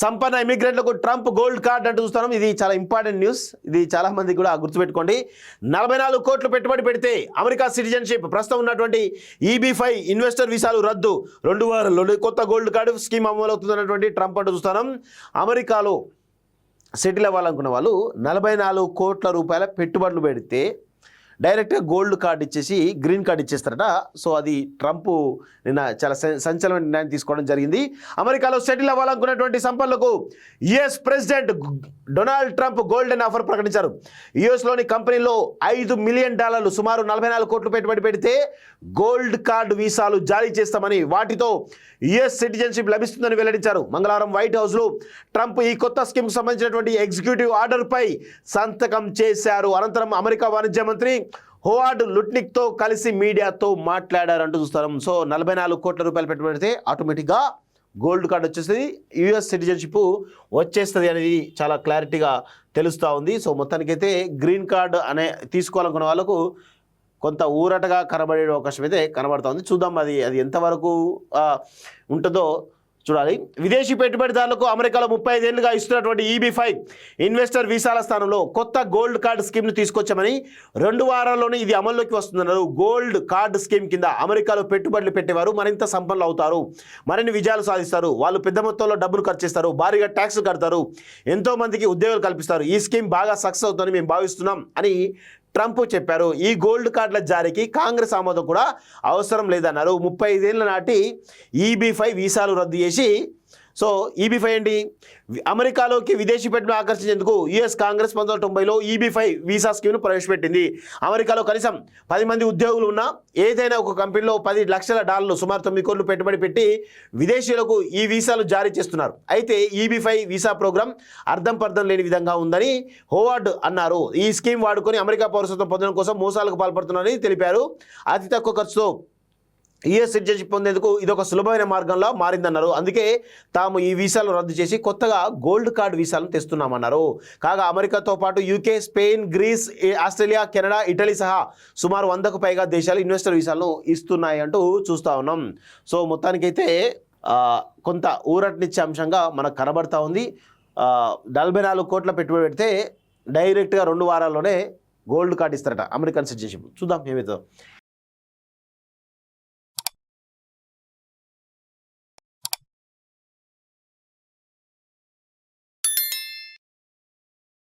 సంపన్న ఇమిగ్రెంట్లకు Trump gold card అంటూ చూస్తున్నాం. ఇది చాలా ఇంపార్టెంట్ న్యూస్. ఇది చాలా మంది కూడా గుర్తుపెట్టుకోండి. 44 కోట్లు పెట్టుబడి పెడితే అమెరికా సిటిజన్షిప్. ప్రస్తుతం ఉన్నటువంటి EB-5 ఇన్వెస్టర్ వీసాలు రద్దు. 2 వారాల్లో కొత్త గోల్డ్ కార్డు స్కీమ్ అమలవుతున్నటువంటి ట్రంప్ అంటూ చూస్తున్నాం. అమెరికాలో సెటిల్ అవ్వాలనుకున్న వాళ్ళు 44 కోట్ల రూపాయల పెట్టుబడులు పెడితే డైరెక్ట్గా గోల్డ్ కార్డు ఇచ్చేసి గ్రీన్ కార్డు ఇచ్చేస్తారట. సో అది ట్రంప్ నిన్న చాలా సంచలన నిర్ణయం తీసుకోవడం జరిగింది. అమెరికాలో సెటిల్ అవ్వాలనుకున్నటువంటి సంపన్నులకు US president Donald Trump golden offer ప్రకటించారు. యుఎస్లోని కంపెనీలో $5 మిలియన్ సుమారు 44 కోట్లు పెట్టుబడి పెడితే గోల్డ్ కార్డు వీసాలు జారీ చేస్తామని, వాటితో యుఎస్ సిటిజన్షిప్ లభిస్తుందని వెల్లడించారు. మంగళవారం వైట్ హౌస్లో ట్రంప్ ఈ కొత్త స్కీమ్కు సంబంధించినటువంటి ఎగ్జిక్యూటివ్ ఆర్డర్పై సంతకం చేశారు. అనంతరం అమెరికా వాణిజ్య మంత్రి హోవార్డ్ లుట్నిక్తో కలిసి మీడియాతో మాట్లాడారంటూ చూస్తాం. సో 44 కోట్ల రూపాయలు పెట్టుబడితే ఆటోమేటిక్గా గోల్డ్ కార్డు వచ్చేస్తుంది, యుఎస్ సిటిజన్షిప్ వచ్చేస్తుంది అనేది చాలా క్లారిటీగా తెలుస్తూ ఉంది. సో మొత్తానికైతే గ్రీన్ కార్డు అనే తీసుకోవాలనుకున్న వాళ్ళకు కొంత ఊరటగా కనబడే అవకాశం అయితే కనబడుతుంది. చూద్దాం అది ఎంతవరకు ఉంటుందో చూడాలి. విదేశీ పెట్టుబడిదారులకు అమెరికాలో 35 ఏళ్లుగా ఇస్తున్నటువంటి EB-5 ఇన్వెస్టర్ వీసాల స్థానంలో కొత్త గోల్డ్ కార్డు స్కీమ్ను తీసుకొచ్చామని, 2 వారాల్లోనే ఇది అమల్లోకి వస్తుందన్నారు. గోల్డ్ కార్డు స్కీమ్ కింద అమెరికాలో పెట్టుబడులు పెట్టేవారు మరింత సంపన్నులు అవుతారు, మరిన్ని విజయాలు సాధిస్తారు, వాళ్ళు పెద్ద మొత్తంలో డబ్బులు ఖర్చు చేస్తారు, భారీగా ట్యాక్స్ కడతారు, ఎంతో మందికి ఉద్యోగాలు కల్పిస్తారు. ఈ స్కీమ్ బాగా సక్సెస్ అవుతుందని మేము భావిస్తున్నాం అని ట్రంప్ చెప్పారు. ఈ గోల్డ్ కార్డుల జారీకి కాంగ్రెస్ ఆమోదం కూడా అవసరం లేదన్నారు. 35 ఏళ్ల నాటి EB-5 వీసాలు రద్దు చేసి, సో EB-5 ఏంటి, అమెరికాలోకి విదేశీ పెట్టుబడులు ఆకర్షించేందుకు యుఎస్ కాంగ్రెస్ 1990లో EB-5 వీసా స్కీమ్ను ప్రవేశపెట్టింది. అమెరికాలో కనీసం 10 మంది ఉద్యోగులు ఉన్న ఏదైనా ఒక కంపెనీలో $10 లక్షల సుమారు 9 కోట్లు పెట్టుబడి పెట్టి విదేశీయులకు ఈ వీసాలు జారీ చేస్తున్నారు. అయితే EB-5 వీసా ప్రోగ్రాం అర్థం పర్థం లేని విధంగా ఉందని హోవార్డ్ అన్నారు. ఈ స్కీమ్ వాడుకొని అమెరికా పౌరసత్వం పొందడం కోసం మోసాలకు పాల్పడుతున్నారని తెలిపారు. అతి తక్కువ ఖర్చుతో యుఎస్ సిటిజన్షిప్ పొందేందుకు ఇదొక సులభమైన మార్గంలో మారిందన్నారు. అందుకే తాము ఈ వీసాలు రద్దు చేసి కొత్తగా గోల్డ్ కార్డు వీసాలను తెస్తున్నామన్నారు. కాగా అమెరికాతో పాటు UK, Spain, Greece, Australia, Canada, Italy సహా సుమారు 100కు పైగా దేశాలు ఇన్వెస్టర్ వీసాలను ఇస్తున్నాయి అంటూ చూస్తూ ఉన్నాం. సో మొత్తానికైతే కొంత ఊరటనిచ్చే అంశంగా మనకు కనబడతా ఉంది. 44 కోట్ల పెట్టుబడి పెడితే డైరెక్ట్గా 2 వారాల్లోనే గోల్డ్ కార్డు ఇస్తారట అమెరికన్ సిటిజన్షిప్. చూద్దాం ఏమవుతుందో.